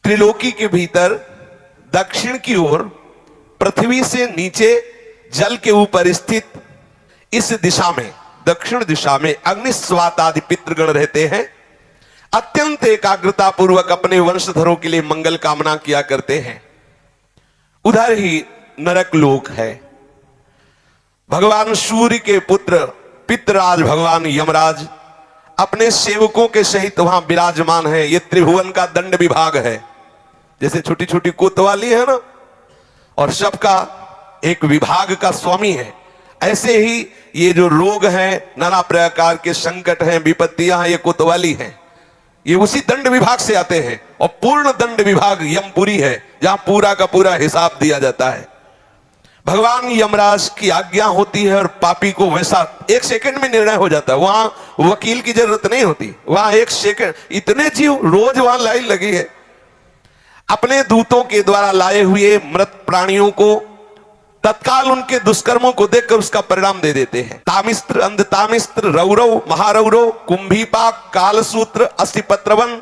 त्रिलोकी के भीतर दक्षिण की ओर पृथ्वी से नीचे जल के ऊपर स्थित इस दिशा में, दक्षिण दिशा में अग्निस्वात आदि पितृगण रहते हैं। अत्यंत एकाग्रता पूर्वक अपने वंशधरों के लिए मंगल कामना किया करते हैं। उधर ही नरक लोक है। भगवान सूर्य के पुत्र पितृराज भगवान यमराज अपने सेवकों के सहित वहां विराजमान है। ये त्रिभुवन का दंड विभाग है, जैसे छोटी छोटी कोतवाली है ना, और सबका एक विभाग का स्वामी है। ऐसे ही ये जो रोग हैं, नाना प्रकार के संकट हैं, विपत्तियां हैं, ये कोतवाली हैं, ये उसी दंड विभाग से आते हैं। और पूर्ण दंड विभाग यमपुरी है, जहां पूरा का पूरा हिसाब दिया जाता है। भगवान यमराज की आज्ञा होती है और पापी को वैसा एक सेकंड में निर्णय हो जाता है। वहां वकील की जरूरत नहीं होती, वहां एक सेकंड, इतने जीव रोज वहां लाइन लगी है। अपने दूतों के द्वारा लाए हुए मृत प्राणियों को तत्काल उनके दुष्कर्मों को देखकर उसका परिणाम दे देते हैं। तामिस्त्र, अंधतामिस्त्र, रौरव, महारौरव, कुंभीपाक, कालसूत्र, अस्थिपत्रवन,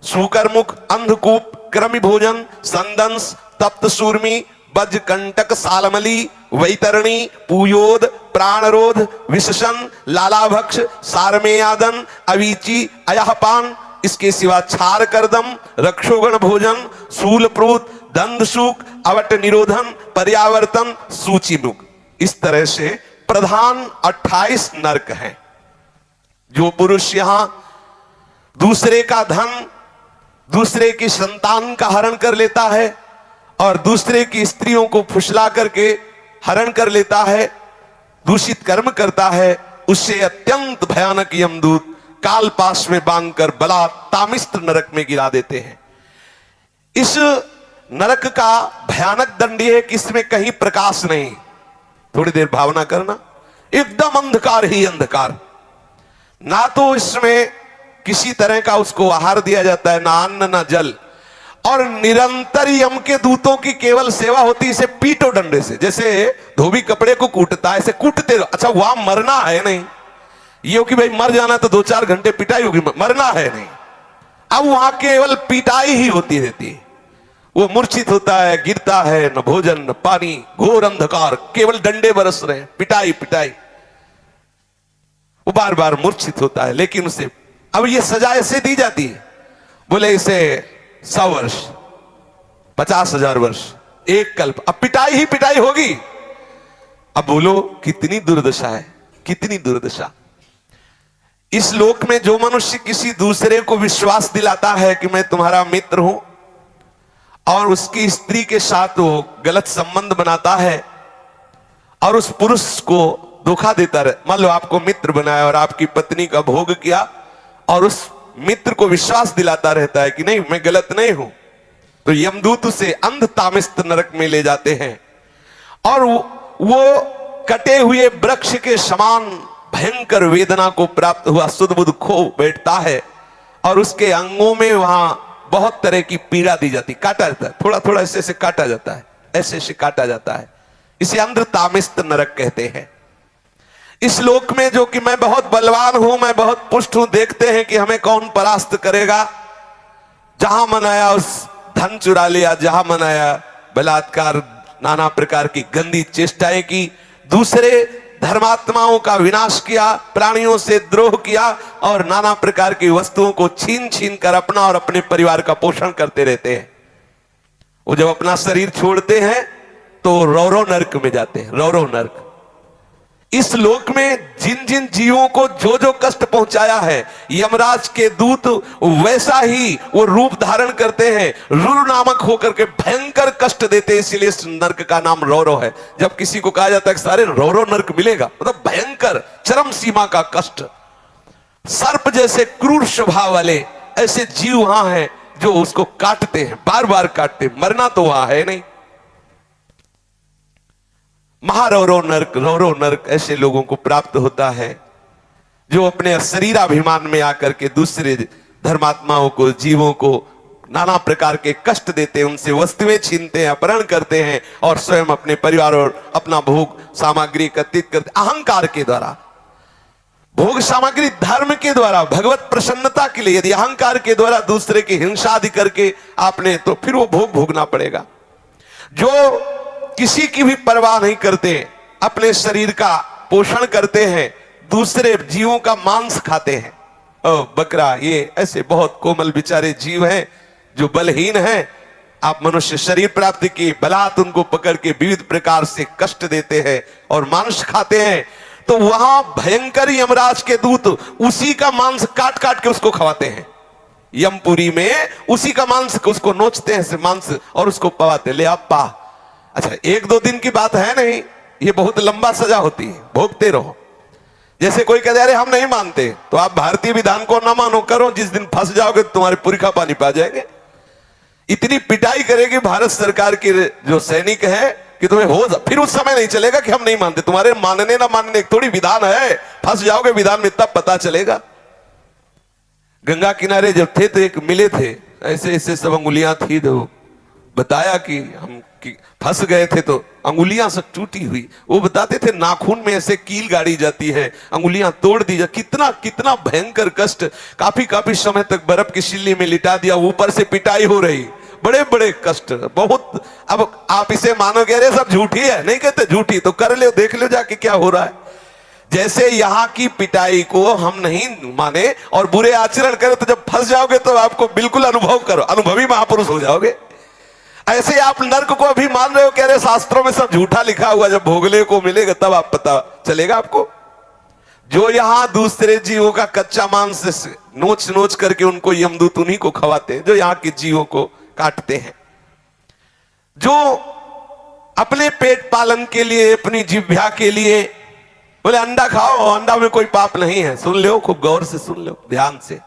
सुकरमुख, अंधकूप, क्रमि भोजन, संदंस, तप्त सूर्मी, बजकंटक, सालमली, वैतरणी, पूयोद, प्राणरोध, विशसन, लालाभक्ष, सारमेयादन, अवीची, अयहपान, इसके सिवा छार करदम, रक्षोगण भोजन, शूलप्रूत, दंदसूक, अवट निरोधन, पर्यावर्तन, सूचिमुख। इस तरह से प्रधान 28 नरक हैं। जो पुरुष यहां दूसरे का धन, दूसरे की संतान का हरण कर लेता है और दूसरे की स्त्रियों को फुसला करके हरण कर लेता है, दूषित कर्म करता है, उससे अत्यंत भयानक यमदूत काल पाश में बांधकर बला तामिस्त्र नरक में गिरा देते हैं। इस नरक का भयानक दंड यह है कि इसमें कहीं प्रकाश नहीं। थोड़ी देर भावना करना, एकदम अंधकार ही अंधकार। ना तो इसमें किसी तरह का उसको आहार दिया जाता है, ना अन्न ना जल, और निरंतर यम के दूतों की केवल सेवा होती है। इसे पीटो डंडे से, जैसे धोबी कपड़े को कूटता है, ऐसे कूटते रहो। अच्छा, वहां मरना है नहीं, ये हो कि भाई मर जाना तो 2-4 घंटे पिटाई होगी, मरना है नहीं। अब वहां केवल पिटाई ही होती रहती है। वो मूर्छित होता है, गिरता है, न भोजन न पानी, घोर अंधकार, केवल डंडे बरस रहे हैं, पिटाई पिटाई। वो बार बार मूर्छित होता है, लेकिन उसे अब ये सजा ऐसे दी जाती है, बोले इसे 100 वर्ष, 50,000 वर्ष, एक कल्प, अब पिटाई ही पिटाई होगी। अब बोलो कितनी दुर्दशा है, कितनी दुर्दशा। इस लोक में जो मनुष्य किसी दूसरे को विश्वास दिलाता है कि मैं तुम्हारा मित्र हूं, और उसकी स्त्री के साथ वो गलत संबंध बनाता है और उस पुरुष को धोखा देता रहे, मान लो आपको मित्र बनाया और आपकी पत्नी का भोग किया, और उस मित्र को विश्वास दिलाता रहता है कि नहीं मैं गलत नहीं हूं, तो यमदूत उसे अंध तामिस्त्र नरक में ले जाते हैं। और वो कटे हुए वृक्ष के समान भयंकर वेदना को प्राप्त हुआ सुध-बुध खो बैठता है, और उसके अंगों में वहां बहुत तरह की पीड़ा दी जाती, काटा जाता है, थोड़ा थोड़ा ऐसे ऐसे काटा जाता है, ऐसे ऐसे काटा जाता है। इसे अंध तामिस्त्र नरक कहते हैं। इस लोक में जो कि मैं बहुत बलवान हूं, मैं बहुत पुष्ट हूं, देखते हैं कि हमें कौन परास्त करेगा। जहां मनाया उस धन चुरा लिया, जहां मनाया बलात्कार, नाना प्रकार की गंदी चेष्टाएं की, दूसरे धर्मात्माओं का विनाश किया, प्राणियों से द्रोह किया, और नाना प्रकार की वस्तुओं को छीन छीन कर अपना और अपने परिवार का पोषण करते रहते हैं। वो जब अपना शरीर छोड़ते हैं तो रौरव नरक में जाते हैं, रौरव नरक। इस लोक में जिन जिन जीवों को जो जो कष्ट पहुंचाया है, यमराज के दूत वैसा ही वो रूप धारण करते हैं, रुर नामक होकर के भयंकर कष्ट देते हैं। इसलिए इस नरक का नाम रौरव है। जब किसी को कहा जाता है कि सारे रौरव नरक मिलेगा, मतलब भयंकर चरम सीमा का कष्ट। सर्प जैसे क्रूर स्वभाव वाले ऐसे जीव वहां हैं जो उसको काटते हैं, बार बार काटते हैं, मरना तो वहां है नहीं। महारौरव नरक, रौरव नरक ऐसे लोगों को प्राप्त होता है जो अपने शरीराभिमान में आकर के दूसरे धर्मात्माओं को, जीवों को नाना प्रकार के कष्ट देते हैं, उनसे वस्तुएं छीनते हैं, अपहरण करते हैं, और स्वयं अपने परिवार और अपना भोग सामग्री एकत्रित करते अहंकार के द्वारा। भोग सामग्री धर्म के द्वारा, भगवत प्रसन्नता के लिए, यदि अहंकार के द्वारा दूसरे की हिंसा आदि करके आपने, तो फिर वो भोग भोगना पड़ेगा। जो किसी की भी परवाह नहीं करते, अपने शरीर का पोषण करते हैं, दूसरे जीवों का मांस खाते हैं। बकरा, ये ऐसे बहुत कोमल बेचारे जीव हैं जो बलहीन हैं। आप मनुष्य शरीर प्राप्ति की बलात् उनको पकड़ के विविध प्रकार से कष्ट देते हैं और मांस खाते हैं, तो वहां भयंकर यमराज के दूत उसी का मांस काट काट के उसको खवाते हैं। यमपुरी में उसी का मांस उसको नोचते हैं मांस और उसको पवाते, ले आप पा। अच्छा, 1-2 दिन की बात है नहीं, ये बहुत लंबा सजा होती है, भोगते रहो। जैसे कोई कहते अरे हम नहीं मानते, तो आप भारतीय विधान को ना मानो, करो, जिस दिन फंस जाओगे तो तुम्हारे पुरखा पानी पा जाएंगे। इतनी पिटाई करेगी भारत सरकार की जो सैनिक है कि तुम्हें हो, फिर उस समय नहीं चलेगा कि हम नहीं मानते। तुम्हारे मानने ना मानने एक थोड़ी विधान है, फंस जाओगे विधान में तब पता चलेगा। गंगा किनारे जब थे तो एक मिले थे, ऐसे ऐसे सब अंगुलियां थी, तो बताया कि हम फंस गए थे तो अंगुलियां सब टूटी हुई। वो बताते थे नाखून में ऐसे कील गाड़ी जाती है, अंगुलियां तोड़ दी जाती, कितना कितना भयंकर कष्ट। काफी काफी समय तक बर्फ की सिल्ली में लिटा दिया, ऊपर से पिटाई हो रही, बड़े बड़े कष्ट बहुत। अब आप इसे मानोगे अरे सब झूठी है, नहीं कहते झूठी, तो कर लो, देख लो जाके क्या हो रहा है। जैसे यहाँ की पिटाई को हम नहीं माने और बुरे आचरण करें, तो जब फंस जाओगे तो आपको बिल्कुल अनुभव करो, अनुभवी महापुरुष हो जाओगे। ऐसे आप नर्क को अभी मान रहे हो, कह रहे शास्त्रों में सब झूठा लिखा हुआ, जब भोगले को मिलेगा तब आप पता चलेगा आपको। जो यहां दूसरे जीवों का कच्चा मांस नोच नोच करके उनको यमदूत उन्हीं को खवाते हैं, जो यहां के जीवों को काटते हैं। जो अपने पेट पालन के लिए, अपनी जिह्वा के लिए बोले अंडा खाओ, अंडा में कोई पाप नहीं है। सुन लो, खूब गौर से सुन लो, ध्यान से।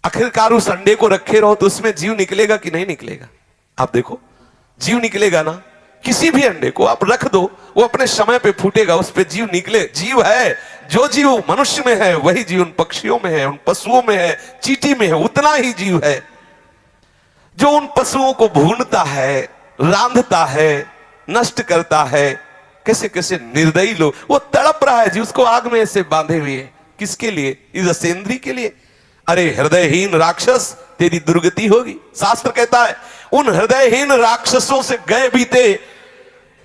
आखिरकार उस अंडे को रखे रहो तो उसमें जीव निकलेगा कि नहीं निकलेगा? आप देखो, जीव निकलेगा ना। किसी भी अंडे को आप रख दो, वो अपने समय पे फूटेगा, उस पे जीव निकले। जीव है, जो जीव मनुष्य में है वही जीव उन पक्षियों में है, उन पशुओं में है, चींटी में है, उतना ही जीव है। जो उन पशुओं को भूनता है, रांधता है, नष्ट करता है, कैसे कैसे निर्दयी लोग, वो तड़प रहा है जी, उसको आग में ऐसे बांधे हुए है। किसके लिए? इस सेंद्री के लिए। अरे हृदयहीन राक्षस, तेरी दुर्गति होगी। शास्त्र कहता है उन हृदयहीन राक्षसों से गए बीते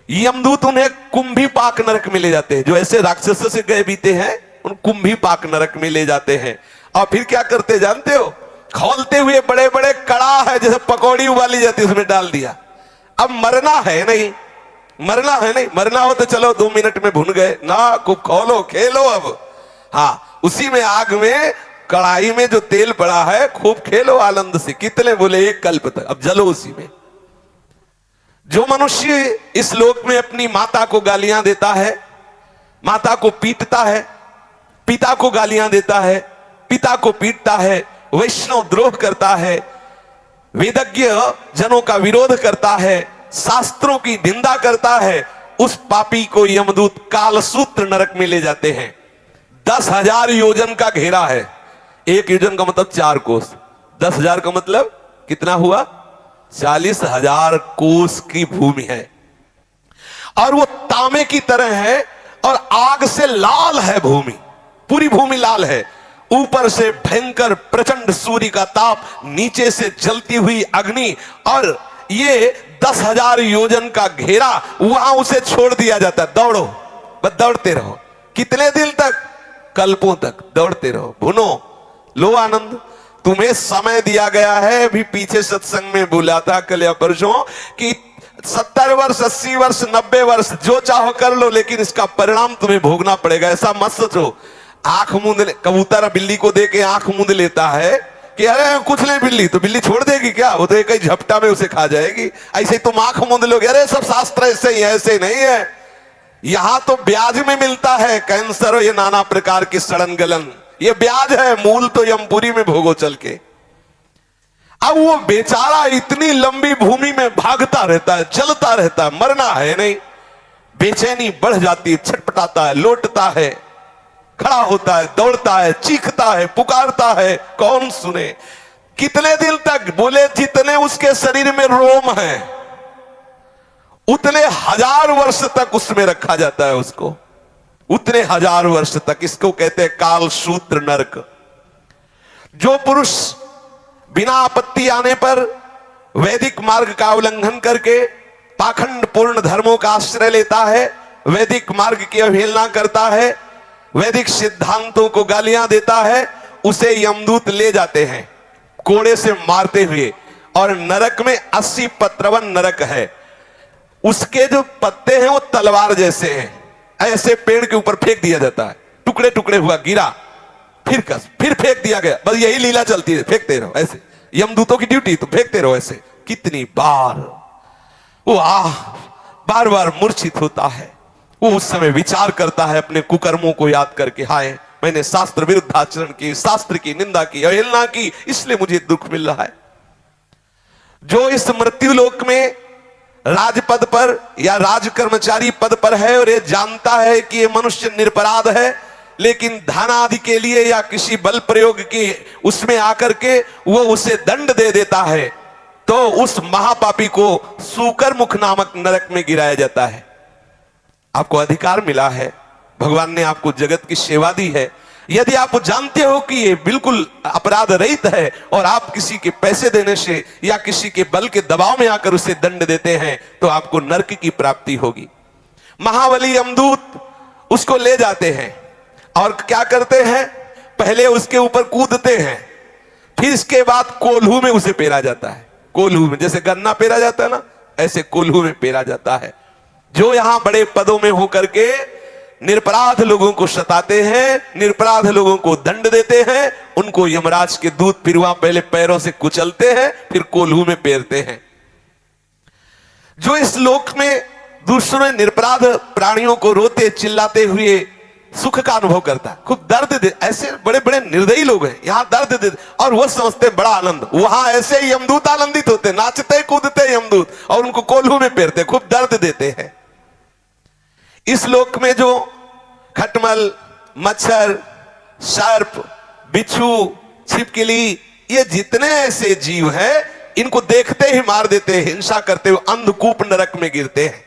यमदूत उन्हें कुंभी पाक नरक में ले जाते हैं। जो ऐसे राक्षसों से गए बीते हैं उन कुंभी पाक नरक में ले जाते हैं। और फिर क्या करते जानते हो? खोलते हुए बड़े बड़े कड़ा है, जैसे पकौड़ी उबाली जाती है, उसमें डाल दिया। अब मरना है नहीं, मरना है नहीं, मरना हो तो चलो 2 मिनट में भुन गए ना, खूब खोलो खेलो। अब हाँ, उसी में आग में कढ़ाई में जो तेल पड़ा है खूब खेलो आनंद से। कितने बोले? 1 कल्प तक। अब जलो उसी में। जो मनुष्य इस लोक में अपनी माता को गालियां देता है, माता को पीटता है, पिता को गालियां देता है, पिता को पीटता है, वैष्णव द्रोह करता है, वेदज्ञ जनों का विरोध करता है, शास्त्रों की निंदा करता है, उस पापी को यमदूत कालसूत्र नरक में ले जाते हैं। 10,000 योजन का घेरा है। 1 योजन का मतलब 4 कोस, 10,000 का मतलब कितना हुआ? 40,000 कोस की भूमि है। और वो तांबे की तरह है और आग से लाल है भूमि, पूरी भूमि लाल है। ऊपर से भयंकर प्रचंड सूर्य का ताप, नीचे से जलती हुई अग्नि, और ये 10,000 योजन का घेरा, वहां उसे छोड़ दिया जाता है। दौड़ो, बस दौड़ते रहो। कितने दिन तक? कल्पों तक दौड़ते रहो, भुनो, लो आनंद। तुम्हें समय दिया गया है। भी पीछे सत्संग में बोला था कल या परसों कि 70 वर्ष, 80 वर्ष, 90 वर्ष जो चाहो कर लो, लेकिन इसका परिणाम तुम्हें भोगना पड़ेगा। ऐसा मत सोचो। आंख मूंद, कबूतर बिल्ली को दे के आंख मूंद लेता है कि अरे कुछ नहीं, बिल्ली तो बिल्ली छोड़ देगी क्या? वो तो एक ही झपटा में उसे खा जाएगी। ऐसे ही तुम आंख मूंद लोगे, अरे सब शास्त्र ऐसे ही है। ऐसे नहीं है। यहां तो ब्याज में मिलता है कैंसर और ये नाना प्रकार की सड़न गलन, ये ब्याज है। मूल तो यमपुरी में भोगो चल के। अब वो बेचारा इतनी लंबी भूमि में भागता रहता है, चलता रहता है, मरना है नहीं। बेचैनी बढ़ जाती है, छटपटाता है, लौटता है, खड़ा होता है, दौड़ता है, चीखता है, पुकारता है, कौन सुने? कितने दिन तक? बोले जितने उसके शरीर में रोम है उतने 1000 वर्ष तक उसमें रखा जाता है उसको। उतने हजार वर्ष तक। इसको कहते हैं काल सूत्र नरक। जो पुरुष बिना आपत्ति आने पर वैदिक मार्ग का उल्लंघन करके पाखंड पूर्ण धर्मों का आश्रय लेता है, वैदिक मार्ग की अवहेलना करता है, वैदिक सिद्धांतों को गालियां देता है, उसे यमदूत ले जाते हैं कोड़े से मारते हुए। और नरक में 80 पत्रवन नरक है। उसके जो पत्ते हैं वो तलवार जैसे हैं, ऐसे पेड़ के ऊपर फेंक दिया जाता है, टुकड़े टुकड़े हुआ, गिरा, फिर फेंक दिया गया। बस यही लीला चलती है, फेंकते रहो ऐसे। यमदूतों की ड्यूटी तो फेंकते रहो ऐसे। कितनी बार वो बार बार मूर्छित होता है। वो उस समय विचार करता है अपने कुकर्मों को याद करके, हाय मैंने शास्त्र विरुद्ध आचरण की, शास्त्र की निंदा की, अवहेलना की, इसलिए मुझे दुख मिल रहा है। जो इस मृत्यु लोक में राजपद पर या राज कर्मचारी पद पर है और ये जानता है कि ये मनुष्य निरपराध है, लेकिन धन आदि के लिए या किसी बल प्रयोग के उसमें आकर के वो उसे दंड दे देता है, तो उस महापापी को सूकर मुख नामक नरक में गिराया जाता है। आपको अधिकार मिला है, भगवान ने आपको जगत की सेवा दी है। यदि आप जानते हो कि ये बिल्कुल अपराध रहित है और आप किसी के पैसे देने से या किसी के बल के दबाव में आकर उसे दंड देते हैं, तो आपको नरक की प्राप्ति होगी। महाबली यमदूत उसको ले जाते हैं और क्या करते हैं, पहले उसके ऊपर कूदते हैं, फिर इसके बाद कोल्हू में उसे पेरा जाता है। कोल्हू में, जैसे गन्ना पेरा जाता है ना, ऐसे कोल्हू में पेरा जाता है। जो यहां बड़े पदों में होकर के निरपराध लोगों को सताते हैं, निरपराध लोगों को दंड देते हैं, उनको यमराज के दूत फिर वहां पहले पैरों से कुचलते हैं, फिर कोल्हू में पेरते हैं। जो इस लोक में दूसरे निरपराध प्राणियों को रोते चिल्लाते हुए सुख का अनुभव करता है, खूब दर्द दे, ऐसे बड़े बड़े निर्दयी लोग हैं, यहां दर्द दे और वो समझते बड़ा आनंद। वहां ऐसे यमदूत आनंदित होते, नाचते कूदते यमदूत और उनको कोल्हू में पेरते, खूब दर्द देते हैं। इस लोक में जो खटमल, मच्छर, सर्प, बिच्छू, छिपकली, ये जितने ऐसे जीव हैं, इनको देखते ही मार देते हैं, हिंसा करते हुए अंधकूप नरक में गिरते हैं।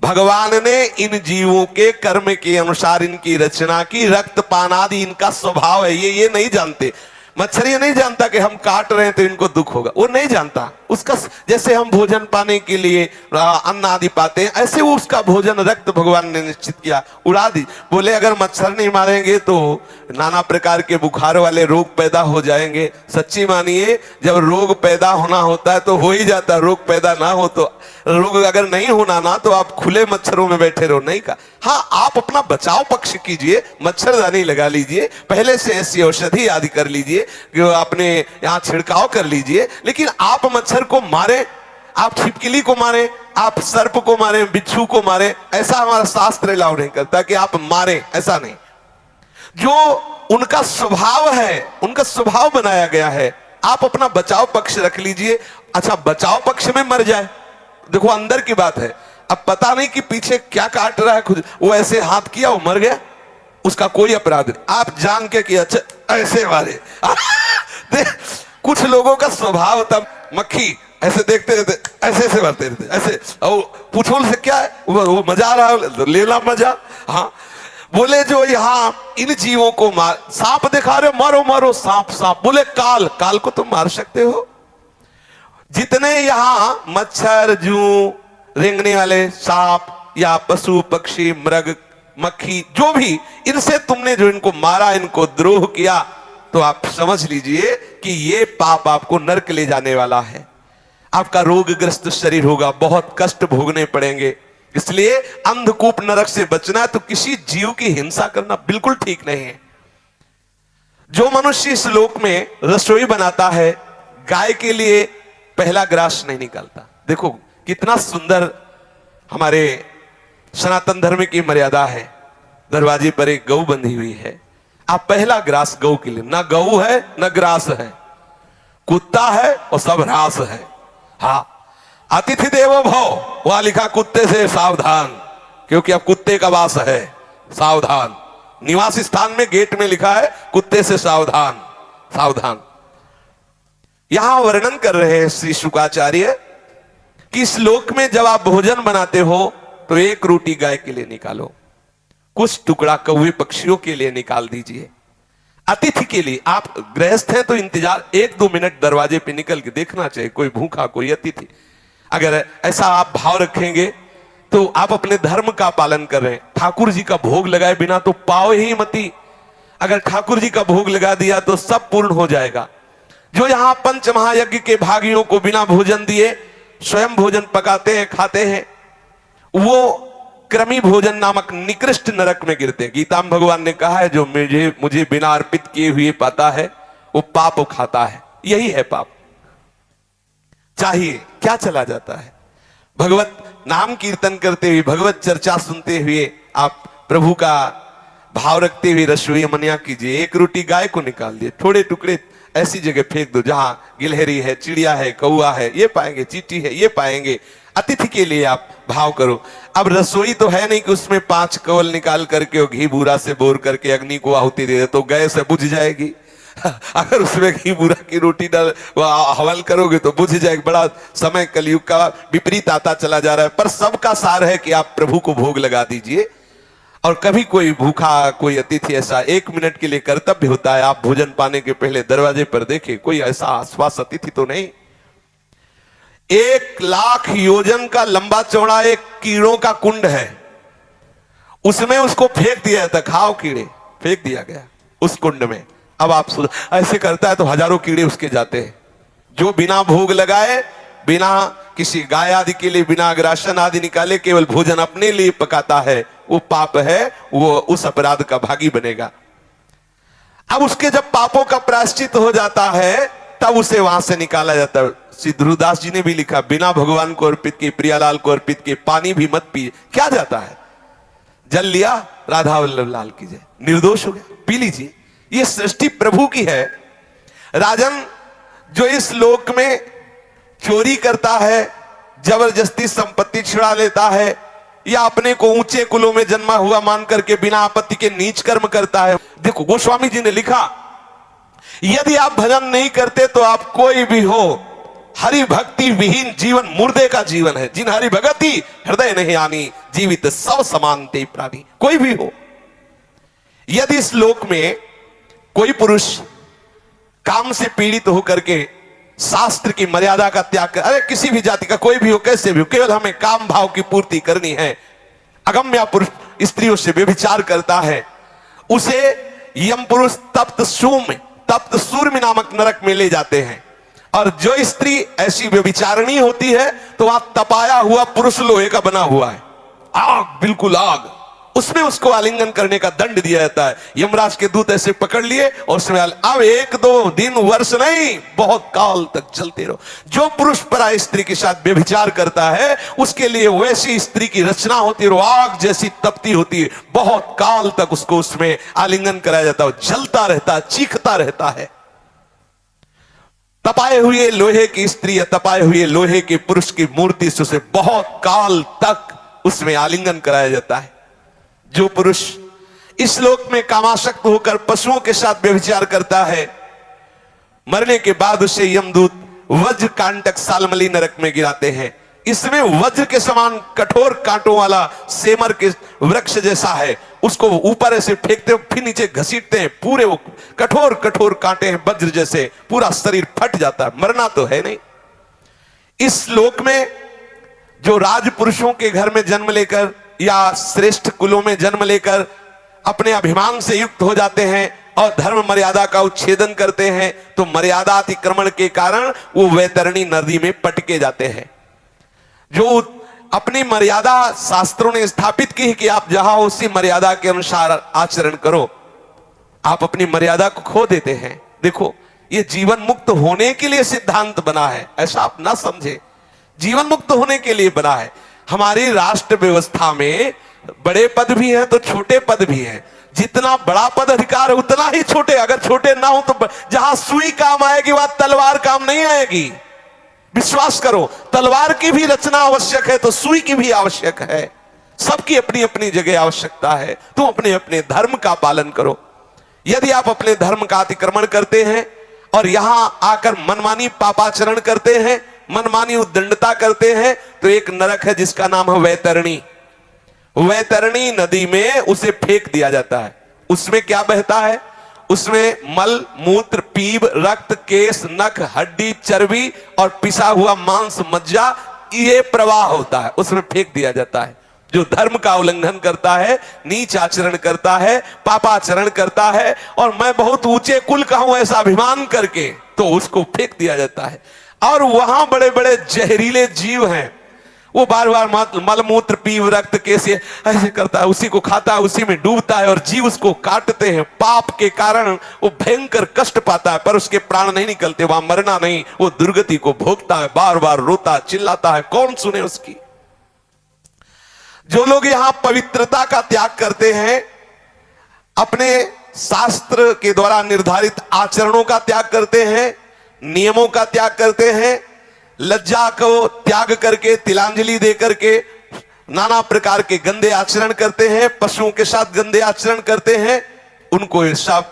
भगवान ने इन जीवों के कर्म के अनुसार इनकी रचना की। रक्तपान आदि इनका स्वभाव है, ये नहीं जानते। मच्छर ये नहीं जानता कि हम काट रहे हैं तो इनको दुख होगा, वो नहीं जानता। उसका जैसे हम भोजन पाने के लिए अन्न आदि पाते हैं, ऐसे वो उसका भोजन रक्त भगवान ने निश्चित किया, उड़ा दी। बोले अगर मच्छर नहीं मारेंगे तो नाना प्रकार के बुखार वाले रोग पैदा हो जाएंगे। सच्ची मानिए, जब रोग पैदा होना होता है तो हो ही जाता, रोग पैदा ना हो तो, रोग अगर नहीं होना ना तो आप खुले मच्छरों में बैठे रहो, नहीं का। हाँ, आप अपना बचाव पक्ष कीजिए, मच्छरदानी लगा लीजिए, पहले से ऐसी औषधि आदि कर लीजिए, आपने यहाँ छिड़काव कर लीजिए, लेकिन आप मच्छर को मारे, आप छिपकली को मारे, आप सर्प को मारे, बिच्छू को मारे, ऐसा हमारा शास्त्र अलाउ नहीं करता कि आप मारे, ऐसा नहीं। जो उनका स्वभाव है, उनका स्वभाव बनाया गया है, आप अपना बचाव पक्ष रख लीजिए। अच्छा, बचाव पक्ष में मर जाए, देखो अंदर की बात है, अब पता नहीं कि पीछे क्या काट रहा है, खुद वो ऐसे हाथ किया, वो मर गया, उसका कोई अपराध नहीं। आप जान के कि अच्छा ऐसे मारे कुछ लोगों का स्वभाव तब, मक्खी ऐसे देखते रहते, ऐसे ऐसे मरते रहते, ऐसे, और पुछोल से क्या है, वो मजा आ रहा है, लेला मजा। हाँ, बोले जो यहाँ इन जीवों को मार, सांप दिखा रहे, मारो मारो सांप सांप, बोले काल, काल को तुम मार सकते हो। जितने यहां मच्छर, जू, रेंगने वाले सांप या पशु पक्षी, मृग, मक्खी, जो भी, इनसे तुमने जो इनको मारा, इनको द्रोह किया, तो आप समझ लीजिए कि ये पाप आपको नरक ले जाने वाला है। आपका रोगग्रस्त शरीर होगा, बहुत कष्ट भोगने पड़ेंगे। इसलिए अंधकूप नरक से बचना है तो किसी जीव की हिंसा करना बिल्कुल ठीक नहीं है। जो मनुष्य इस लोक में रसोई बनाता है, गाय के लिए पहला ग्रास नहीं निकालता। देखो कितना सुंदर हमारे सनातन धर्म की मर्यादा है। दरवाजे पर एक गऊ बंधी हुई है, आप पहला ग्रास गऊ के लिए, ना गऊ है ना ग्रास है, कुत्ता है और सब रास है। हाँ, अतिथि देवो भव, वहां लिखा कुत्ते से सावधान, क्योंकि अब कुत्ते का वास है, सावधान। निवास स्थान में गेट में लिखा है कुत्ते से सावधान, सावधान। यहां वर्णन कर रहे हैं श्री शुकाचार्य कि इस लोक में जब आप भोजन बनाते हो तो एक रोटी गाय के लिए निकालो, कुछ टुकड़ा कौवे पक्षियों के लिए निकाल दीजिए। अतिथि के लिए, आप गृहस्थ हैं तो इंतजार 1-2 मिनट दरवाजे पे निकल के देखना चाहिए, कोई भूखा कोई अतिथि। अगर ऐसा आप भाव रखेंगे तो आप अपने धर्म का पालन कर रहे हैं। ठाकुर जी का भोग लगाए बिना तो पाओ ही मती। अगर ठाकुर जी का भोग लगा दिया तो सब पूर्ण हो जाएगा। जो यहां पंच महायज्ञ के भागियों को बिना भोजन दिए स्वयं भोजन पकाते हैं, खाते हैं, वो क्रमी भोजन नामक निकृष्ट नरक में गिरते। गीता में भगवान ने कहा है, जो मुझे बिना अर्पित किए हुए पाता है वो पाप खाता है। यही है पाप। चाहिए क्या चला जाता है? भगवत नाम कीर्तन करते हुए, भगवत चर्चा सुनते हुए आप प्रभु का भाव रखते हुए रसोई मनिया कीजिए। एक रोटी गाय को निकाल दिए, थोड़े टुकड़े ऐसी जगह फेंक दो जहां गिलहरी है, चिड़िया है, कौआ है, ये पाएंगे, चींटी है, ये पाएंगे। अतिथि के लिए आप भाव करो। अब रसोई तो है नहीं कि उसमें 5 कवल निकाल करके और घी बूरा से बोर करके अग्नि को आहुति दे दे तो गैस से बुझ जाएगी। अगर उसमें घी बूरा की रोटी डाल हवल करोगे तो बुझ जाएगी। बड़ा समय कलयुग का विपरीत आता चला जा रहा है। पर सबका सार है कि आप प्रभु को भोग लगा दीजिए। और कभी कोई भूखा कोई अतिथि ऐसा 1 मिनट के लिए कर्तव्य होता है, आप भोजन पाने के पहले दरवाजे पर देखें कोई ऐसा आसपास अतिथि तो नहीं। 1 लाख योजन का लंबा चौड़ा एक कीड़ों का कुंड है, उसमें उसको फेंक दिया जाता। खाओ कीड़े, फेंक दिया गया उस कुंड में। अब आप ऐसे करता है तो हजारों कीड़े उसके जाते हैं। जो बिना भोग लगाए, बिना किसी गाय आदि के लिए बिना अग्रासन आदि निकाले केवल भोजन अपने लिए पकाता है, वो पाप है, वो उस अपराध का भागी बनेगा। अब उसके जब पापों का प्रायश्चित हो जाता है तब उसे वहां से निकाला जाता है। श्री ध्रुवदास जी ने भी लिखा, बिना भगवान को अर्पित किए, प्रियालाल को अर्पित किए पानी भी मत पिए। क्या जाता है? जल लिया, राधा वल्लभ लाल की जय, निर्दोष हो गया, पी लीजिए। ये सृष्टि प्रभु की है। राजन, जो इस लोक में चोरी करता है, जबरदस्ती संपत्ति छुड़ा लेता है, या अपने को ऊंचे कुलों में जन्मा हुआ मान करके बिना आपत्ति के नीच कर्म करता है। देखो गोस्वामी जी ने लिखा, यदि आप भजन नहीं करते तो आप कोई भी हो, हरि भक्ति विहीन जीवन मुर्दे का जीवन है। जिन हरि भगति हृदय नहीं आनी, जीवित सब समानते प्राणी। कोई भी हो, यदि इस लोक में कोई पुरुष काम से पीड़ित होकर के शास्त्र की मर्यादा का त्याग कर, अरे किसी भी जाति का कोई भी हो, कैसे भी हो, केवल हमें काम भाव की पूर्ति करनी है, अगम्य पुरुष स्त्रियों से व्यभिचार करता है, उसे यम पुरुष तप्त सूर्य नामक नरक में ले जाते हैं। और जो स्त्री ऐसी व्यभिचारिणी होती है तो वहां तपाया हुआ पुरुष लोहे का बना हुआ है, आग, बिल्कुल आग, उसमें उसको आलिंगन करने का दंड दिया जाता है। यमराज के दूत ऐसे पकड़ लिए और उसमें अब 1-2 दिन वर्ष नहीं, बहुत काल तक चलते रहो। जो पुरुष पराई स्त्री के साथ व्यभिचार करता है उसके लिए वैसी स्त्री की रचना होती है, वो आग जैसी तपती होती है, बहुत काल तक उसको उसमें आलिंगन कराया जाता है, जलता रहता है, चीखता रहता है। तपाए हुए लोहे की स्त्री या तपाए हुए लोहे के पुरुष की मूर्ति से उसे बहुत काल तक उसमें आलिंगन कराया जाता है। जो पुरुष इस लोक में कामासक्त होकर पशुओं के साथ व्यभिचार करता है, मरने के बाद उसे यमदूत वज्र कांटक सालमली नरक में गिराते हैं। इसमें वज्र के समान कठोर कांटों वाला सेमर के वृक्ष जैसा है, उसको ऊपर ऐसे फेंकते हैं, फिर नीचे घसीटते हैं, पूरे वो कठोर कठोर कांटे हैं वज्र जैसे, पूरा शरीर फट जाता है। मरना तो है नहीं। इस लोक में जो राजपुरुषों के घर में जन्म लेकर या श्रेष्ठ कुलों में जन्म लेकर अपने अभिमान से युक्त हो जाते हैं और धर्म मर्यादा का उच्छेदन करते हैं, तो मर्यादा अतिक्रमण के कारण वो वैतरणी नदी में पटके जाते हैं। जो अपनी मर्यादा शास्त्रों ने स्थापित की कि आप जहां उसी मर्यादा के अनुसार आचरण करो, आप अपनी मर्यादा को खो देते हैं। देखो, ये जीवन मुक्त होने के लिए सिद्धांत बना है, ऐसा आप ना समझे। जीवन मुक्त होने के लिए बना है। हमारी राष्ट्र व्यवस्था में बड़े पद भी हैं तो छोटे पद भी हैं। जितना बड़ा पद अधिकार है उतना ही छोटे, अगर छोटे ना हो तो जहां सुई काम आएगी वहां तलवार काम नहीं आएगी। विश्वास करो, तलवार की भी रचना आवश्यक है तो सुई की भी आवश्यक है। सबकी अपनी अपनी जगह आवश्यकता है। तुम अपने अपने धर्म का पालन करो। यदि आप अपने धर्म का अतिक्रमण करते हैं और यहां आकर मनमानी पापाचरण करते हैं, मनमानी उद्दंडता करते हैं, तो एक नरक है जिसका नाम है वैतरणी। वैतरणी नदी में उसे फेंक दिया जाता है। उसमें क्या बहता है? उसमें मल, मूत्र, पीप, रक्त, केश, नख, हड्डी, चर्बी और पिसा हुआ मांस, मज्जा, ये प्रवाह होता है, उसमें फेंक दिया जाता है। जो धर्म का उल्लंघन करता है, नीच आचरण करता है, पापाचरण करता है और मैं बहुत ऊंचे कुल का हूं ऐसा अभिमान करके, तो उसको फेंक दिया जाता है। और वहां बड़े बड़े जहरीले जीव हैं, वो बार बार मलमूत्र, पीव, रक्त, कैसे ऐसे करता है, उसी को खाता है, उसी में डूबता है और जीव उसको काटते हैं। पाप के कारण वो भयंकर कष्ट पाता है, पर उसके प्राण नहीं निकलते, वहां मरना नहीं, वो दुर्गति को भोगता है, बार बार रोता चिल्लाता है, कौन सुने उसकी। जो लोग यहां पवित्रता का त्याग करते हैं, अपने शास्त्र के द्वारा निर्धारित आचरणों का त्याग करते हैं, नियमों का त्याग करते हैं, लज्जा को त्याग करके, तिलांजलि दे करके नाना प्रकार के गंदे आचरण करते हैं, पशुओं के साथ गंदे आचरण करते हैं, उनको ये सब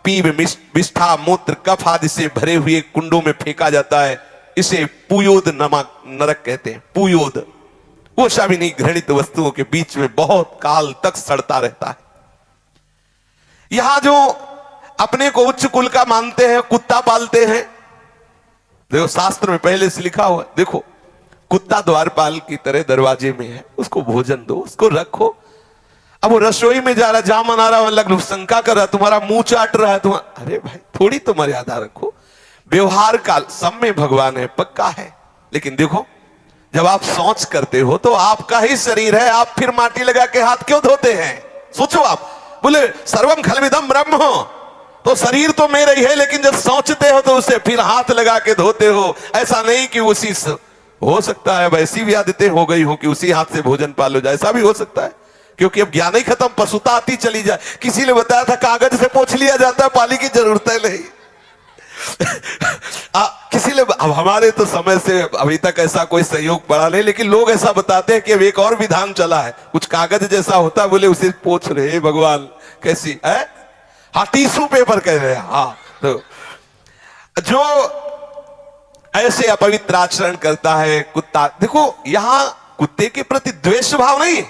पीव, विष्ठा, मूत्र, कफ आदि से भरे हुए कुंडों में फेंका जाता है। इसे पुयोद नमक नरक कहते हैं। पुयोद वो शामिनी घृणित वस्तुओं के बीच में बहुत काल तक सड़ता रहता है। यहां जो अपने को उच्च कुल का मानते हैं, कुत्ता पालते हैं, देखो शास्त्र में पहले से लिखा हुआ है, देखो कुत्ता द्वारपाल की तरह दरवाजे में है, उसको भोजन दो, उसको रखो। अब वो रसोई में जा रहा, जामन आ रहा, लग शंका कर रहा, तुम्हारा मुंह चाट रहा है, तुम्हारा, अरे भाई थोड़ी तो मर्यादा रखो। व्यवहार का सब में भगवान है, पक्का है। लेकिन देखो जब आप शौच करते हो तो आपका ही शरीर है, आप फिर माटी लगा के हाथ क्यों धोते हैं? सोचो आप, बोले सर्वम खलविदम ब्रह्म हो, तो शरीर तो मेरा ही है, लेकिन जब सोचते हो तो उसे फिर हाथ लगा के धोते हो। ऐसा नहीं कि उसी हो सकता है वैसी भी आदतें हो गई हो कि उसी हाथ से भोजन पालो जाए, ऐसा भी हो सकता है, क्योंकि अब ज्ञान ही खत्म, पशुता आती चली जाए। किसी ने बताया था कागज से पोंछ लिया जाता है, पानी की जरूरत है नहीं। किसी ने, अब हमारे तो समय से अभी तक ऐसा कोई सहयोग पड़ा नहीं, लेकिन लोग ऐसा बताते हैं कि अब एक और विधान चला है, कुछ कागज जैसा होता है, बोले उसे पोंछ रहे भगवान, कैसी है? हाँ, टिश्यू पेपर कह रहे हैं। हाँ, तो जो ऐसे अपवित्र आचरण करता है कुत्ता, देखो यहां कुत्ते के प्रति द्वेष भाव नहीं,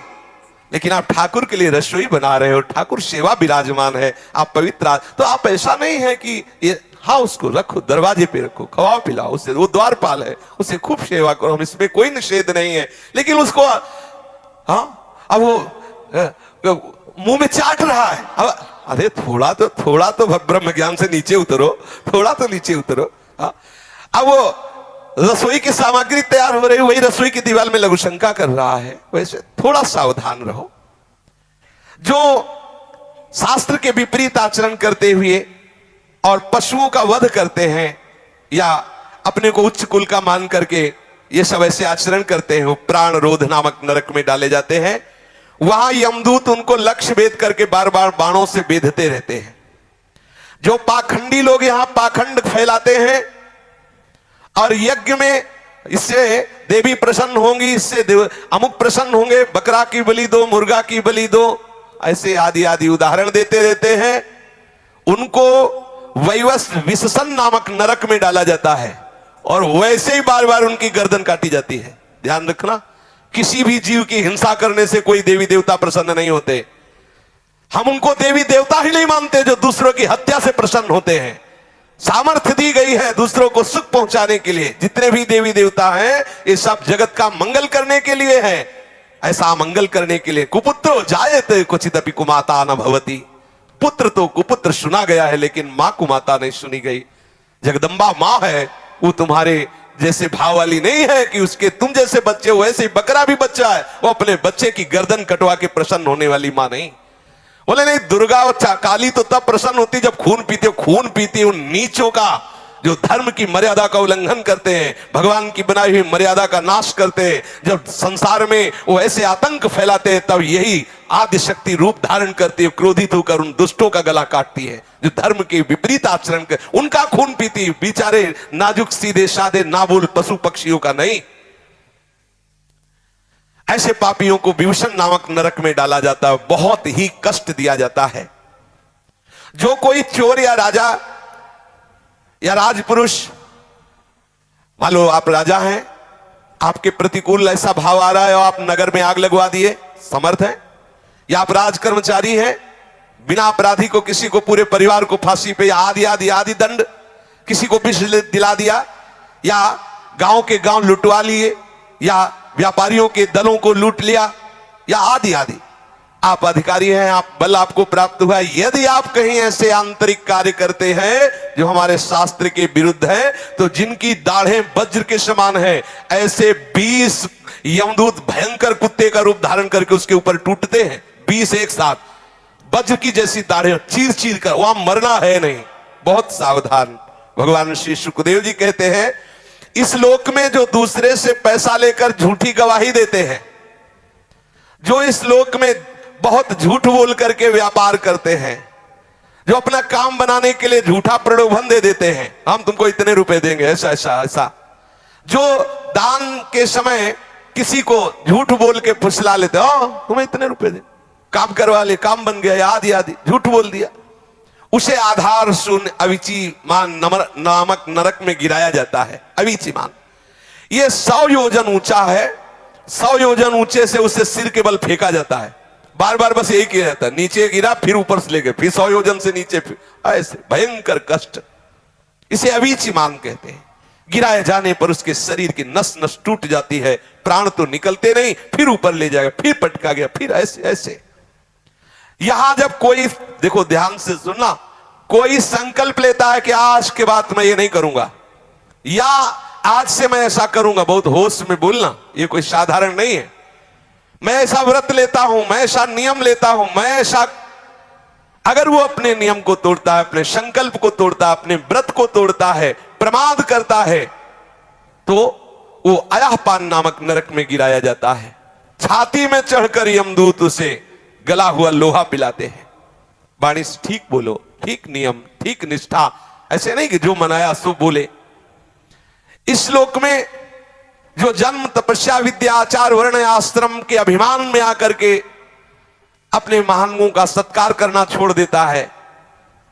लेकिन आप ठाकुर के लिए रसोई बना रहे हो, ठाकुर सेवा विराजमान है, आप पवित्र, तो आप ऐसा नहीं है कि ये, हाँ उसको रखो, दरवाजे पे रखो, खवाओ पिलाओ उसे, वो द्वारपाल है, उसे खूब सेवा करो, हम इसमें कोई निषेध नहीं है। लेकिन उसको, हाँ अब वो मुंह में चाट रहा है, अब अरे थोड़ा तो ब्रह्म ज्ञान से नीचे उतरो, थोड़ा तो नीचे उतरो। अब वो रसोई की सामग्री तैयार हो रही, वही रसोई की दीवार में लघु शंका कर रहा है, वैसे थोड़ा सावधान रहो। जो शास्त्र के विपरीत आचरण करते हुए और पशुओं का वध करते हैं या अपने को उच्च कुल का मान करके ये सब ऐसे आचरण करते हैं, वो प्राण रोध नामक नरक में डाले जाते हैं। वहां यमदूत उनको लक्ष्य भेद करके बार बार बाणों से बेधते रहते हैं। जो पाखंडी लोग यहां पाखंड फैलाते हैं और यज्ञ में इससे देवी प्रसन्न होंगी, इससे अमुक प्रसन्न होंगे, बकरा की बलि दो, मुर्गा की बलि दो, ऐसे आदि आदि उदाहरण देते रहते हैं, उनको वैवस विशसन नामक नरक में डाला जाता है और वैसे ही बार बार उनकी गर्दन काटी जाती है। ध्यान रखना, किसी भी जीव की हिंसा करने से कोई देवी देवता प्रसन्न नहीं होते। हम उनको देवी देवता ही नहीं मानते जो दूसरों की हत्या से प्रसन्न होते हैं। सामर्थ्य दी गई है दूसरों को सुख पहुंचाने के लिए। जितने भी देवी देवता हैं ये सब जगत का मंगल करने के लिए है, ऐसा मंगल करने के लिए। कुपुत्रो जायते क्वचिदपि कुमाता न भवति, पुत्र तो कुपुत्र सुना गया है लेकिन मां कुमाता नहीं सुनी गई। जगदंबा मां है, वो तुम्हारे जैसे भाव वाली नहीं है कि उसके तुम जैसे बच्चे हो, वैसे ही बकरा भी बच्चा है, वो अपने बच्चे की गर्दन कटवा के प्रसन्न होने वाली मां नहीं। बोले नहीं, दुर्गा और काली तो तब प्रसन्न होती जब खून पीते हो। खून पीती उन नीचों का जो धर्म की मर्यादा का उल्लंघन करते हैं, भगवान की बनाई हुई मर्यादा का नाश करते हैं, जब संसार में वो ऐसे आतंक फैलाते हैं, तब यही आदि शक्ति रूप धारण करती है, क्रोधित होकर उन दुष्टों का गला काटती है जो धर्म के विपरीत आचरण कर, उनका खून पीती, बेचारे नाजुक सीधे साधे नाबुल पशु पक्षियों का नहीं। ऐसे पापियों को विभूषण नामक नरक में डाला जाता है, बहुत ही कष्ट दिया जाता है। जो कोई चोर या राजा या राजपुरुष, मान लो आप राजा हैं, आपके प्रतिकूल ऐसा भाव आ रहा है और आप नगर में आग लगवा दिए, समर्थ हैं? या आप राज कर्मचारी हैं, बिना अपराधी को किसी को पूरे परिवार को फांसी पे आदि आदि आदि दंड किसी को विष दिला दिया, या गांव के गांव लुटवा लिए, या व्यापारियों के दलों को लूट लिया, या आदि आदि। आप अधिकारी हैं, आप बल आपको प्राप्त हुआ है। यदि आप कहीं ऐसे आंतरिक कार्य करते हैं जो हमारे शास्त्र के विरुद्ध है, तो जिनकी दाढ़ें वज्र के समान है, ऐसे 20 यमदूत भयंकर कुत्ते का रूप धारण करके उसके ऊपर टूटते हैं, 20 एक साथ, वज्र की जैसी दाढ़ें चीर चीर कर। वहां मरना है नहीं, बहुत सावधान। भगवान श्री शुकदेव जी कहते हैं, इस लोक में जो दूसरे से पैसा लेकर झूठी गवाही देते हैं, जो इस लोक में बहुत झूठ बोल करके व्यापार करते हैं, जो अपना काम बनाने के लिए झूठा प्रलोभन दे देते हैं, हम तुमको इतने रुपए देंगे, ऐसा ऐसा ऐसा, जो दान के समय किसी को झूठ बोल के फुसला लेते, तुम्हें इतने रुपए दे, काम करवा ले, काम बन गया, आदि आदि झूठ बोल दिया, उसे आधार शून्य अविचीमान नामक नरक में गिराया जाता है। अविचीमान ये 100 योजन ऊंचा है, 100 योजन ऊंचे से उसे सिर के बल फेंका जाता है, बार बार बस यही किया जाता है, नीचे गिरा फिर ऊपर से लेके फिर 100 योजन से नीचे, फिर ऐसे भयंकर कष्ट, इसे अविचीमान कहते हैं। गिराए जाने पर उसके शरीर की नस नस टूट जाती है, प्राण तो निकलते नहीं, फिर ऊपर ले जाएगा, फिर पटका गया, फिर ऐसे ऐसे। यहां जब कोई, देखो ध्यान से सुनना, कोई संकल्प लेता है कि आज के बाद मैं ये नहीं करूंगा, या आज से मैं ऐसा करूंगा, बहुत होश में बोलना, ये कोई साधारण नहीं है, मैं ऐसा व्रत लेता हूं, मैं ऐसा नियम लेता हूं, मैं ऐसा, अगर वो अपने नियम को तोड़ता है, अपने संकल्प को तोड़ता है, अपने व्रत को तोड़ता है, प्रमाद करता है, तो वो अयहपान नामक नरक में गिराया जाता है। छाती में चढ़कर यमदूत उसे गला हुआ लोहा पिलाते हैं। वाणी से ठीक बोलो, ठीक नियम, ठीक निष्ठा, ऐसे नहीं कि जो मनाया सो बोले। इस श्लोक में जो जन्म तपस्या विद्या आचार वर्ण आश्रम के अभिमान में आकर के अपने महानों का सत्कार करना छोड़ देता है,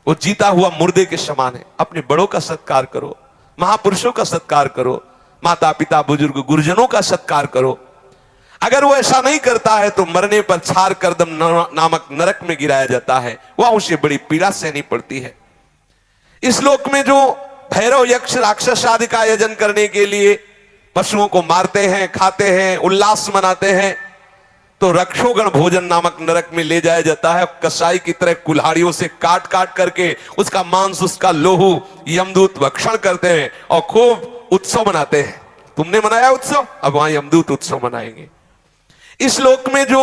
वो जीता हुआ मुर्दे के समान है। अपने बड़ों का सत्कार करो, महापुरुषों का सत्कार करो, माता पिता बुजुर्ग गुरुजनों का सत्कार करो। अगर वो ऐसा नहीं करता है तो मरने पर छार करदम नामक नरक में गिराया जाता है, वह उसे बड़ी पीड़ा सहनी पड़ती है। इस लोक में जो भैरव यक्ष राक्षस आदि का आयोजन करने के लिए पशुओं को मारते हैं, खाते हैं, उल्लास मनाते हैं, तो रक्षोगण भोजन नामक नरक में ले जाया जाता है। कसाई की तरह कुल्हाड़ियों से काट काट करके उसका मांस, उसका लोहू यमदूत भक्षण करते हैं और खूब उत्सव मनाते हैं। तुमने मनाया उत्सव, अब वहां यमदूत उत्सव मनाएंगे। इस लोक में जो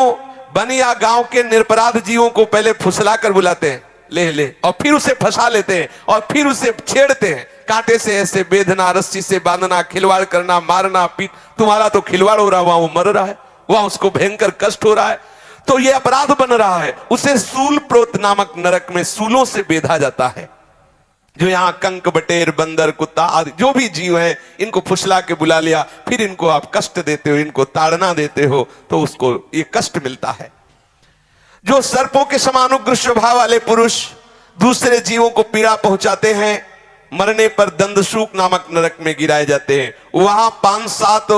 बनिया गांव के निरपराध जीवों को पहले फुसला कर बुलाते हैं, ले ले, और फिर उसे फंसा लेते हैं और फिर उसे छेड़ते हैं, कांटे से ऐसे बेधना, रस्सी से बांधना, खिलवाड़ करना, मारना, पीट। तुम्हारा तो खिलवाड़ हो रहा है, वहां वो मर रहा है, वहां उसको भयंकर कष्ट हो रहा है, तो ये अपराध बन रहा है। उसे सूल प्रोत नामक नरक में सूलों से बेधा जाता है। जो यहां कंक, बटेर, बंदर, कुत्ता आदि जो भी जीव हैं, इनको फुसला के बुला लिया, फिर इनको आप कष्ट देते हो, इनको ताड़ना देते हो, तो उसको ये कष्ट मिलता है। जो सर्पों के समान उग्र स्वभाव वाले पुरुष दूसरे जीवों को पीड़ा पहुंचाते हैं, मरने पर दंदशूक नामक नरक में गिराए जाते हैं। वहां 5-7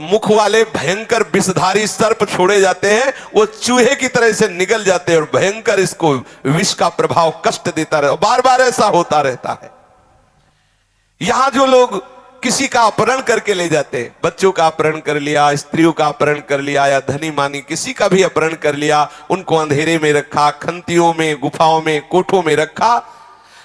मुख वाले भयंकर विषधारी सर्प छोड़े जाते हैं, वो चूहे की तरह से निगल जाते हैं और भयंकर इसको विष का प्रभाव कष्ट देता रहता, बार बार ऐसा होता रहता है। यहां जो लोग किसी का अपहरण करके ले जाते हैं, बच्चों का अपहरण कर लिया, स्त्रियों का अपहरण कर लिया, या धनी मानी किसी का भी अपहरण कर लिया, उनको अंधेरे में रखा, खंतियों में, गुफाओं में, कोठों में रखा,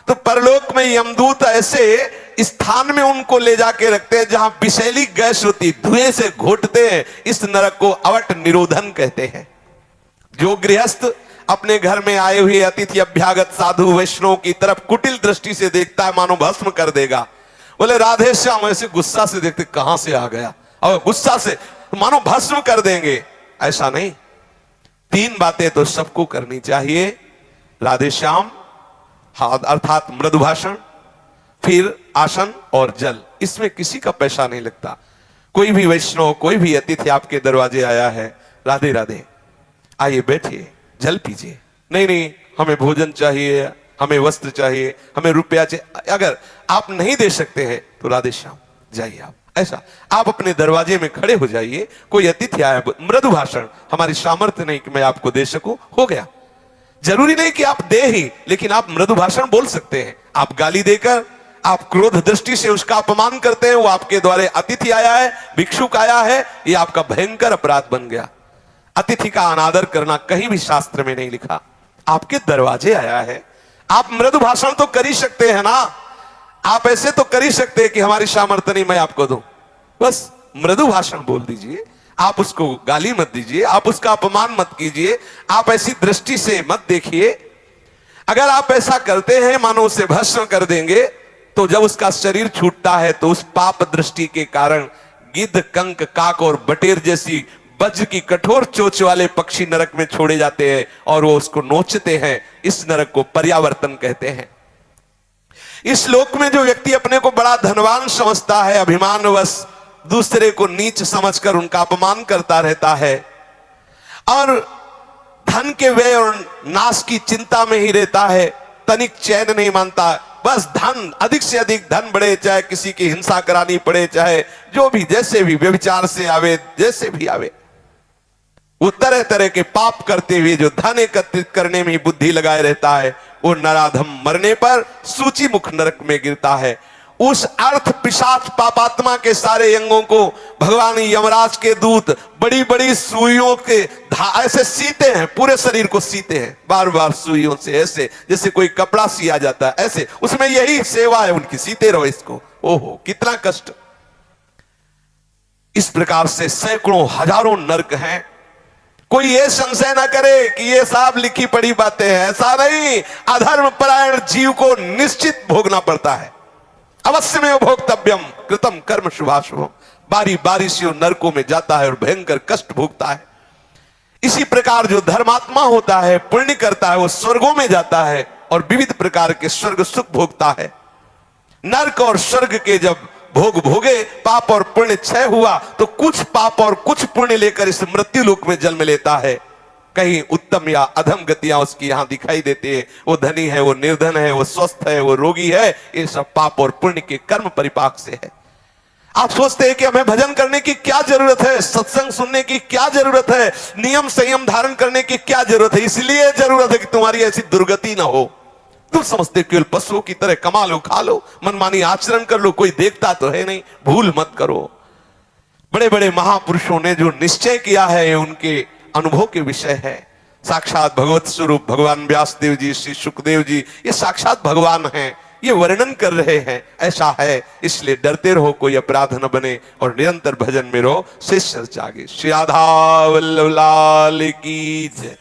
तो परलोक में यमदूत ऐसे स्थान में उनको ले जाके रखते हैं जहां विषैली गैस होती, धुएं से घोटते हैं। इस नरक को अवट निरोधन कहते हैं। जो गृहस्थ अपने घर में आए हुए अतिथि अभ्यागत साधु वैष्णव की तरफ कुटिल दृष्टि से देखता है, मानो भस्म कर देगा। बोले राधे श्याम, ऐसे गुस्सा से देखते, कहां से आ गया, और गुस्सा से मानो भस्म कर देंगे, ऐसा नहीं। 3 बातें तो सबको करनी चाहिए, राधे श्याम अर्थात मृदु भाषण, फिर आसन और जल, इसमें किसी का पैसा नहीं लगता। कोई भी वैष्णव, कोई भी अतिथि आपके दरवाजे आया है, राधे राधे, आइए बैठिए, जल पीजिए, नहीं नहीं हमें भोजन चाहिए, हमें वस्त्र चाहिए, हमें रुपया चाहिए, अगर आप नहीं दे सकते हैं तो राधे श्याम जाइए आप। ऐसा आप अपने दरवाजे में खड़े हो जाइए, कोई अतिथि आया, मृदु भाषण, हमारी सामर्थ्य नहीं कि मैं आपको दे सकूं, हो गया। जरूरी नहीं कि आप दे ही, लेकिन आप मृदु भाषण बोल सकते हैं। आप गाली देकर, आप क्रोध दृष्टि से उसका अपमान करते हैं, वो आपके द्वारे अतिथि आया है, भिक्षुक आया है, ये आपका भयंकर अपराध बन गया। अतिथि का अनादर करना कहीं भी शास्त्र में नहीं लिखा। आपके दरवाजे आया है, आप मृदु भाषण तो कर ही सकते हैं ना। आप ऐसे तो कर ही सकते हैं कि हमारी सामर्थ्य नहीं, मैं आपको दूं, बस मृदु भाषण बोल दीजिए। आप उसको गाली मत दीजिए, आप उसका अपमान मत कीजिए, आप ऐसी दृष्टि से मत देखिए। अगर आप ऐसा करते हैं, मानो उसे भस्म कर देंगे, तो जब उसका शरीर छूटता है तो उस पाप दृष्टि के कारण गिद्ध, कंक, काक और बटेर जैसी वज्र की कठोर चोंच वाले पक्षी नरक में छोड़े जाते हैं और वो उसको नोचते हैं। इस नरक को पर्यावर्तन कहते हैं। इस लोक में जो व्यक्ति अपने को बड़ा धनवान समझता है, अभिमानवश दूसरे को नीच समझकर उनका अपमान करता रहता है और धन के व्यय और नाश की चिंता में ही रहता है, तनिक चैन नहीं मानता, बस धन, अधिक से अधिक धन बढ़े, चाहे किसी की हिंसा करानी पड़े, चाहे जो भी, जैसे भी, व्यभिचार से आवे, जैसे भी आवे, वो तरह तरह के पाप करते हुए जो धन एकत्रित करने में ही बुद्धि लगाए रहता है, वो नराधम मरने पर सूची मुख नरक में गिरता है। उस अर्थ पिशाच पापात्मा के सारे अंगों को भगवान यमराज के दूत बड़ी बड़ी सुइयों के ऐसे सीते हैं, पूरे शरीर को सीते हैं बार बार सुइयों से, ऐसे जैसे कोई कपड़ा सिया जाता है, ऐसे उसमें यही सेवा है उनकी, सीते रहो इसको। ओहो कितना कष्ट। इस प्रकार से सैकड़ों हजारों नरक हैं। कोई ये संशय ना करे कि ये साहब लिखी पड़ी बातें हैं, ऐसा नहीं। अधर्म परायण जीव को निश्चित भोगना पड़ता है, अवश्य में भोक्तव्यम कृतम कर्म शुभाशुभम। बारी बारी से वो नरकों में जाता है और भयंकर कष्ट भोगता है। इसी प्रकार जो धर्मात्मा होता है, पुण्य करता है, वो स्वर्गों में जाता है और विविध प्रकार के स्वर्ग सुख भोगता है। नरक और स्वर्ग के जब भोग भोगे, पाप और पुण्य क्षय हुआ, तो कुछ पाप और कुछ पुण्य लेकर इस मृत्यु लोक में जन्म लेता है। कहीं उत्तम या अधम गतियां उसकी यहां दिखाई देती है। वो धनी है, वो निर्धन है, वो स्वस्थ है, वो रोगी है, ये सब पाप और पुण्य के कर्म परिपाक से है। आप सोचते हैं कि हमें भजन करने की क्या जरूरत है, सत्संग सुनने की क्या जरूरत है, नियम संयम धारण करने की क्या जरूरत है? इसलिए जरूरत है कि तुम्हारी ऐसी दुर्गति ना हो। तुम समझते केवल पशुओं की तरह कमा लो, खा लो, मनमानी आचरण कर लो, कोई देखता तो है नहीं। भूल मत करो। बड़े बड़े महापुरुषों ने जो निश्चय किया है, उनके अनुभव के विषय है। साक्षात भगवत स्वरूप भगवान व्यासदेव जी, श्री सुखदेव जी, ये साक्षात भगवान हैं, ये वर्णन कर रहे हैं। ऐसा है, इसलिए डरते रहो, कोई अपराध न बने और निरंतर भजन में रहो। शेष जागे। श्री राधा वल्लभ लाल की जय।